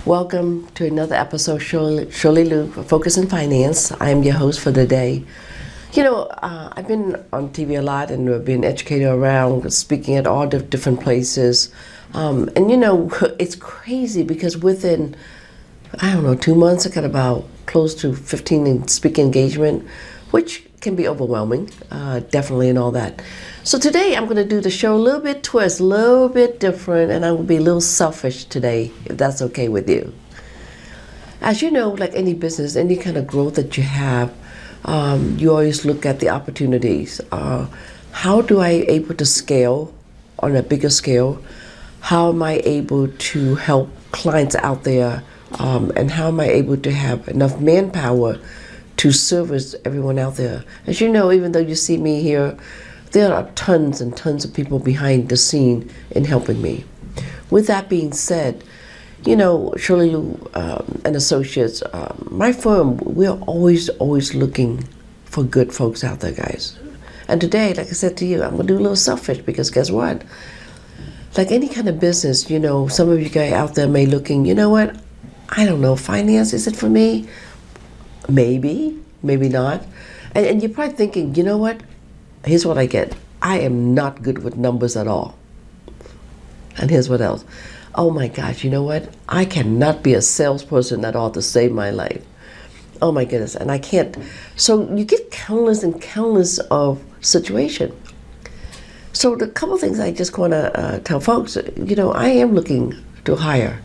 Welcome to another episode of Shirley Luu, Focus in Finance. I am your host for the day. I've been on TV a lot and been educated around, speaking at all different places. It's crazy because within, 2 months, I got about close to 15 in speaking engagement, which can be overwhelming, definitely, and all that. So today I'm going to do the show a little bit twist, a little bit different, and I'm going to be a little selfish today, if that's okay with you. As you know, like any business, any kind of growth that you have, you always look at the opportunities. How do I able to scale on a bigger scale? How am I able to help clients out there? And how am I able to have enough manpower to service everyone out there? As you know, even though you see me here, there are tons and tons of people behind the scene in helping me. With that being said, Shirley Luu and Associates, my firm, we're always looking for good folks out there, guys. And today, like I said to you, I'm going to do a little selfish because guess what? Like any kind of business, some of you guys out there may looking, I don't know, finance, is it for me? Maybe, maybe not. And you're probably thinking, here's what I get. I am not good with numbers at all. And here's what else. Oh my gosh, you know what? I cannot be a salesperson at all to save my life. Oh my goodness, and I can't. So you get countless and countless of situations. So the couple things I just want to tell folks, I am looking to hire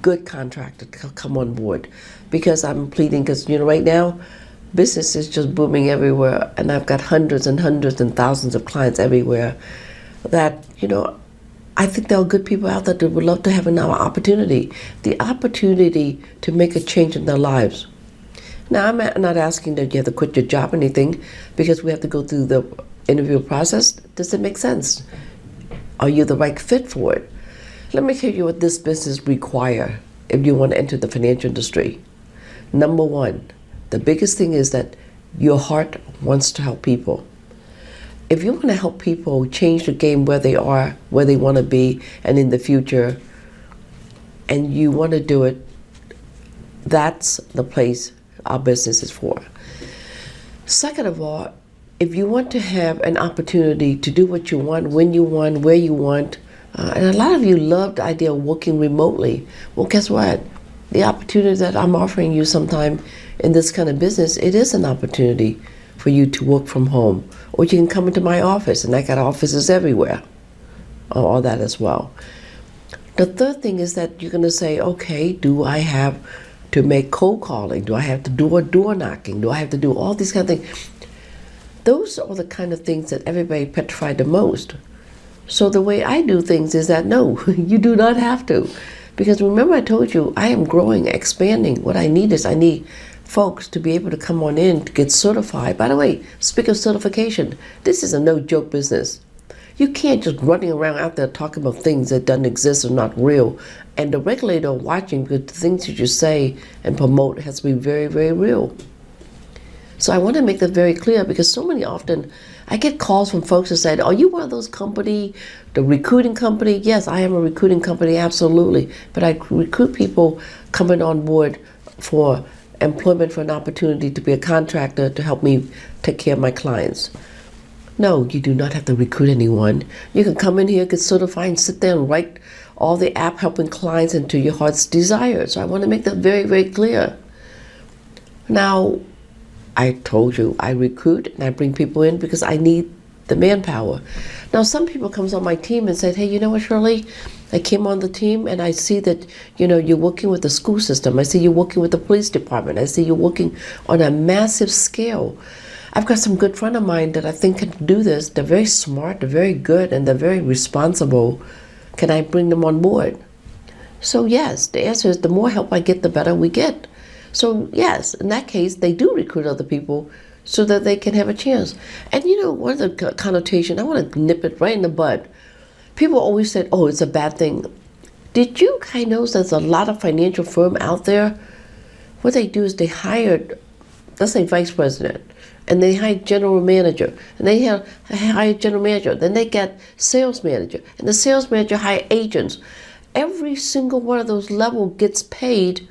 good contractors to come on board because I'm pleading, because right now business is just booming everywhere, and I've got hundreds and hundreds and thousands of clients everywhere that, I think there are good people out there that would love to have another opportunity, the opportunity to make a change in their lives. Now, I'm not asking that you have to quit your job or anything, because we have to go through the interview process. Does it make sense? Are you the right fit for it? Let me tell you what this business requires if you want to enter the financial industry. Number one, the biggest thing is that your heart wants to help people. If you want to help people change the game where they are, where they want to be, and in the future, and you want to do it, that's the place our business is for. Second of all, if you want to have an opportunity to do what you want, when you want, where you want, and a lot of you love the idea of working remotely. Well, guess what? The opportunity that I'm offering you sometime in this kind of business, it is an opportunity for you to work from home. Or you can come into my office, and I got offices everywhere. All that as well. The third thing is that you're going to say, okay, do I have to make cold calling? Do I have to do a door knocking? Do I have to do all these kind of things? Those are the kind of things that everybody petrified the most. So the way I do things is that, no, you do not have to. Because remember I told you, I am growing, expanding. What I need is I need folks to be able to come on in to get certified. By the way, speak of certification, this is a no-joke business. You can't just running around out there talking about things that doesn't exist or not real. And the regulator watching, because the things that you say and promote has to be very, very real. So I want to make that very clear, because so many often I get calls from folks that said, are you one of those company, the recruiting company? Yes, I am a recruiting company, absolutely. But I recruit people coming on board for employment, for an opportunity to be a contractor to help me take care of my clients. No, you do not have to recruit anyone. You can come in here, get certified, and sit there and write all the app helping clients into your heart's desire. So I want to make that very, very clear. Now, I told you I recruit and I bring people in because I need the manpower. Now, some people comes on my team and said, hey, you know what, Shirley? I came on the team and I see that, you're working with the school system. I see you're working with the police department. I see you're working on a massive scale. I've got some good friend of mine that I think can do this. They're very smart, they're very good, and they're very responsible. Can I bring them on board? So yes, the answer is the more help I get, the better we get. So yes, in that case, they do recruit other people so that they can have a chance. And one of the connotation, I want to nip it right in the bud. People always said, oh, it's a bad thing. Did you kind of know there's a lot of financial firm out there? What they do is they hired, let's say vice president, and they hire general manager, and they hire general manager, then they get sales manager, and the sales manager hire agents. every single one of those levels gets paid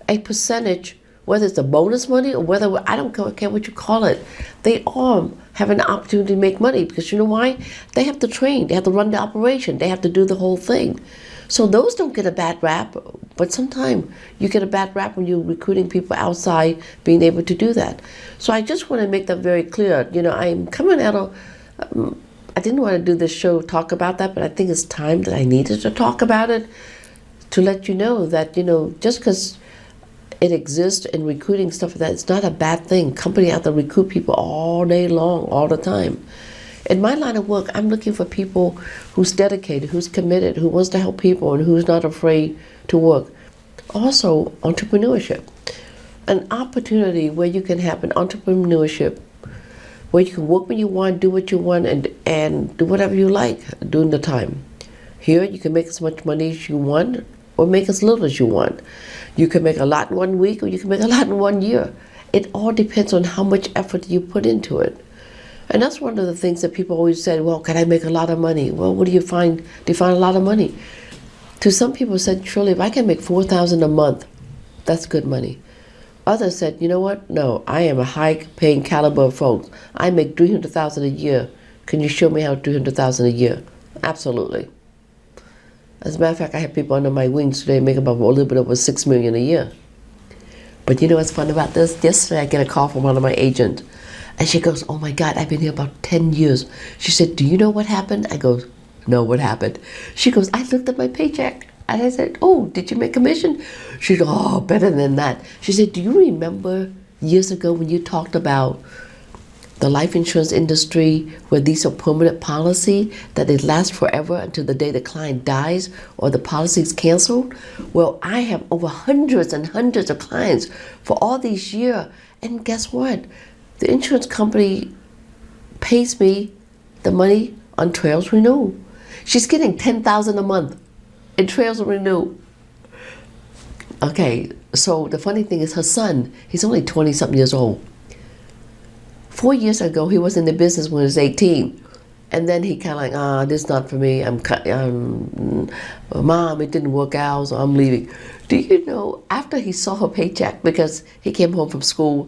a percentage, whether it's the bonus money or whether, I don't care what you call it. They all have an opportunity to make money because you know why? They have to train, they have to run the operation, they have to do the whole thing. So those don't get a bad rap, but sometimes you get a bad rap when you're recruiting people outside being able to do that. So I just want to make that very clear. I'm coming out of, I didn't want to do this show, talk about that, but I think it's time that I needed to talk about it to let you know that, just because it exists in recruiting stuff like that, it's not a bad thing. Company out there recruit people all day long, all the time. In my line of work, I'm looking for people who's dedicated, who's committed, who wants to help people, and who's not afraid to work. Also, entrepreneurship. An opportunity where you can have an entrepreneurship, where you can work when you want, do what you want, and do whatever you like during the time. Here, you can make as much money as you want, or make as little as you want. You can make a lot in 1 week, or you can make a lot in 1 year. It all depends on how much effort you put into it. And that's one of the things that people always said, well, can I make a lot of money? Well, what do you find? Define a lot of money. To some people said, Shirley, if I can make $4,000 a month, that's good money. Others said, you know what? No, I am a high-paying caliber of folks. I make $300,000 a year. Can you show me how $300,000 a year? Absolutely. As a matter of fact, I have people under my wings today make about a little bit over $6 million a year. But you know what's fun about this? Yesterday I get a call from one of my agents. And she goes, oh my God, I've been here about 10 years. She said, do you know what happened? I go, no, what happened? She goes, I looked at my paycheck. And I said, oh, did you make commission? She goes, oh, better than that. She said, do you remember years ago when you talked about the life insurance industry where these are permanent policy, that it lasts forever until the day the client dies or the policy is canceled? Well, I have over hundreds and hundreds of clients for all these years. And guess what? The insurance company pays me the money on Trails Renew. She's getting $10,000 a month in Trails Renew. Okay, so the funny thing is her son, he's only 20-something years old. 4 years ago, he was in the business when he was 18. And then he kind of like, this is not for me. Mom, it didn't work out, so I'm leaving. Do you know, after he saw her paycheck, because he came home from school,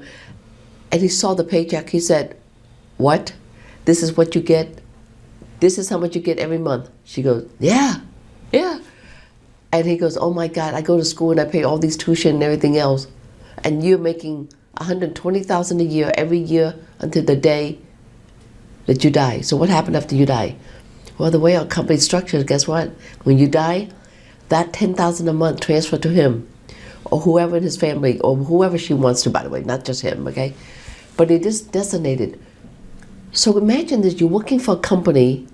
and he saw the paycheck, he said, what? This is what you get? This is how much you get every month? She goes, yeah. And he goes, oh my God, I go to school and I pay all these tuition and everything else. And you're making $120,000 a year every year until the day that you die. So what happened after you die? Well, the way our company is structured, guess what? When you die, that $10,000 a month transferred to him, or whoever in his family, or whoever she wants to, by the way, not just him, okay? But it is designated. So imagine that you're working for a company,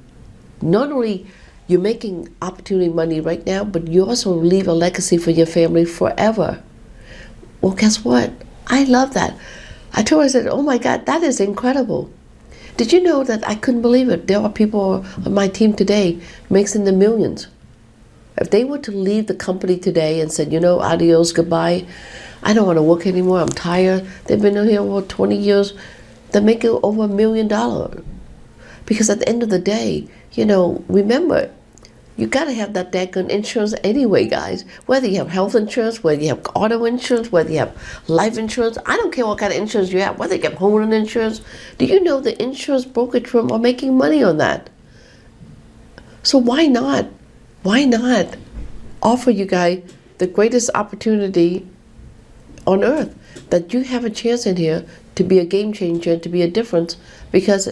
not only you're making opportunity money right now, but you also leave a legacy for your family forever. Well, guess what? I love that. I told her, I said, oh my God, that is incredible. Did you know that I couldn't believe it? There are people on my team today makes in the millions. If they were to leave the company today and said, adios, goodbye, I don't want to work anymore, I'm tired. They've been here over 20 years. They're making over $1 million. Because at the end of the day, remember, you got to have that daggone insurance anyway, guys. Whether you have health insurance, whether you have auto insurance, whether you have life insurance, I don't care what kind of insurance you have, whether you have homeowner insurance. Do you know the insurance brokerage firm are making money on that? So why not? Why not offer you guys the greatest opportunity on earth, that you have a chance in here to be a game changer, to be a difference? Because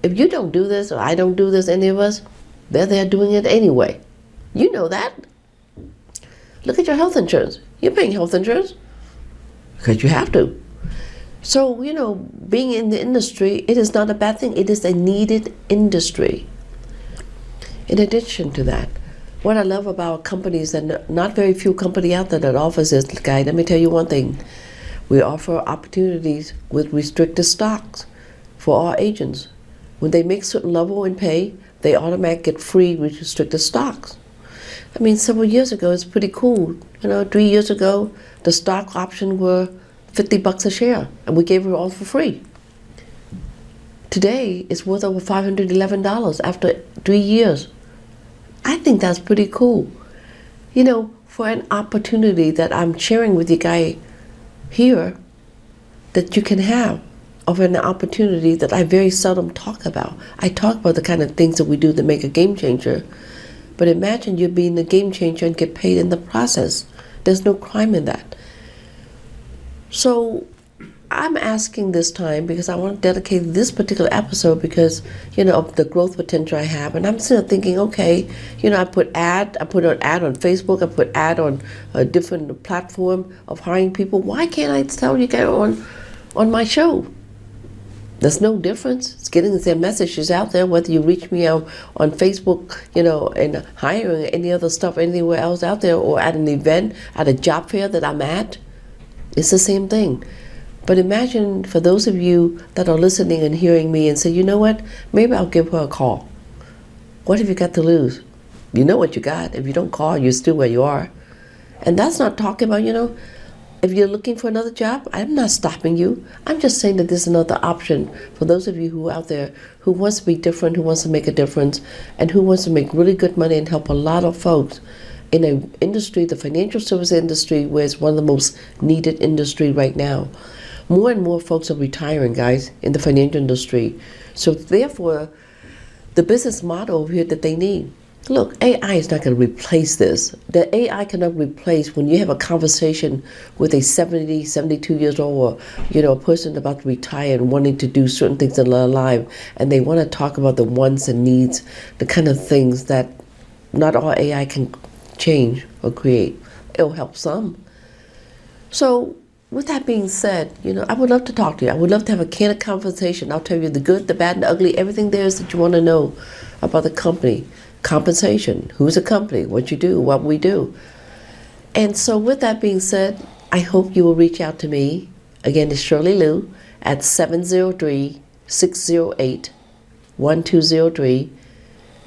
if you don't do this, or I don't do this, any of us, they're there doing it anyway. You know that. Look at your health insurance. You're paying health insurance because you have to. So, being in the industry, it is not a bad thing. It is a needed industry. In addition to that, what I love about companies, and not very few companies out there that offers this, guy, let me tell you one thing. We offer opportunities with restricted stocks for our agents. When they make certain level in pay, they automatically get free restricted stocks. I mean, several years ago, it's pretty cool. 3 years ago, the stock options were $50 a share, and we gave it all for free. Today, it's worth over $511 after 3 years. I think that's pretty cool. for an opportunity that I'm sharing with you guys here that you can have, of an opportunity that I very seldom talk about. I talk about the kind of things that we do that make a game changer, but imagine you being the game changer and get paid in the process. There's no crime in that. So I'm asking this time because I want to dedicate this particular episode because, of the growth potential I have. And I'm still thinking, okay, I put an ad on Facebook, I put ad on a different platform of hiring people. Why can't I tell you guys on my show? There's no difference. It's getting their messages out there, whether you reach me on Facebook, and hiring, any other stuff, anywhere else out there, or at an event, at a job fair that I'm at. It's the same thing. But imagine for those of you that are listening and hearing me and say, you know what, maybe I'll give her a call. What have you got to lose? You know what you got. If you don't call, you're still where you are. And that's not talking about, if you're looking for another job, I'm not stopping you. I'm just saying that there's another option for those of you who are out there who wants to be different, who wants to make a difference, and who wants to make really good money and help a lot of folks in an industry, the financial service industry, where it's one of the most needed industry right now. More and more folks are retiring, guys, in the financial industry. So therefore, the business model here that they need. Look, AI is not going to replace this. The AI cannot replace when you have a conversation with a 70, 72 years old, or, a person about to retire and wanting to do certain things in their life, and they want to talk about the wants and needs, the kind of things that not all AI can change or create. It'll help some. So, with that being said, I would love to talk to you. I would love to have a candid conversation. I'll tell you the good, the bad, and the ugly, everything there is that you want to know about the company. Compensation, who's the company, what you do, what we do. And so with that being said, I hope you will reach out to me. Again, it's Shirley Luu at 703-608-1203,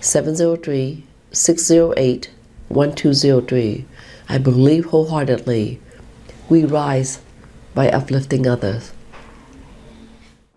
703-608-1203. I believe wholeheartedly we rise by uplifting others.